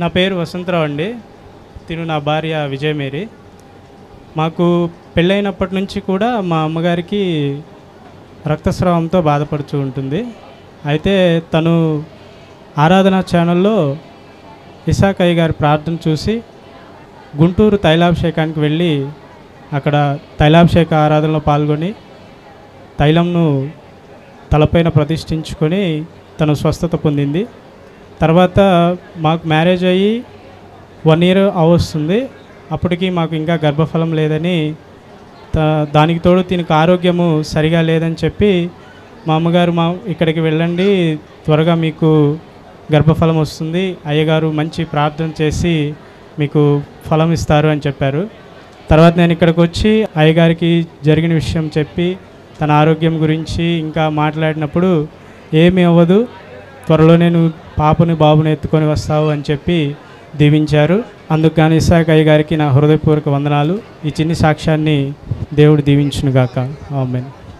నా పేరు వసంతరావు అండి. తిను నా భార్య విజయమేరి. మాకు పెళ్ళైనప్పటి నుంచి కూడా మా అమ్మగారికి రక్తస్రావంతో బాధపడుతూ ఉంటుంది. అయితే తను ఆరాధన ఛానల్లో ఇసాకయ్య గారి ప్రార్థన చూసి గుంటూరు తైలాభిషేకానికి వెళ్ళి అక్కడ తైలాభిషేక ఆరాధనలో పాల్గొని తైలంను తలపైన ప్రతిష్ఠించుకొని తను స్వస్థత పొందింది. తర్వాత మాకు మ్యారేజ్ అయ్యి 1 year అవస్తుంది. అప్పటికి మాకు ఇంకా గర్భఫలం లేదని, దానికి తోడు దీనికి ఆరోగ్యము సరిగా లేదని చెప్పి మా అమ్మగారు ఇక్కడికి వెళ్ళండి, త్వరగా మీకు గర్భఫలం వస్తుంది, అయ్యగారు మంచి ప్రార్థన చేసి మీకు ఫలం ఇస్తారు అని చెప్పారు. తర్వాత నేను ఇక్కడికి వచ్చి అయ్యగారికి జరిగిన విషయం చెప్పి తన ఆరోగ్యం గురించి ఇంకా మాట్లాడినప్పుడు ఏమీ అవ్వదు, త్వరలో నేను పాపని బాబుని ఎత్తుకొని వస్తావు అని చెప్పి దీవించారు. అందుకు కానీ ఇసాకయ్య గారికి నా హృదయపూర్వక వందనాలు. ఈ చిన్ని సాక్ష్యాన్ని దేవుడు దీవించునుగాక. ఆమేన్.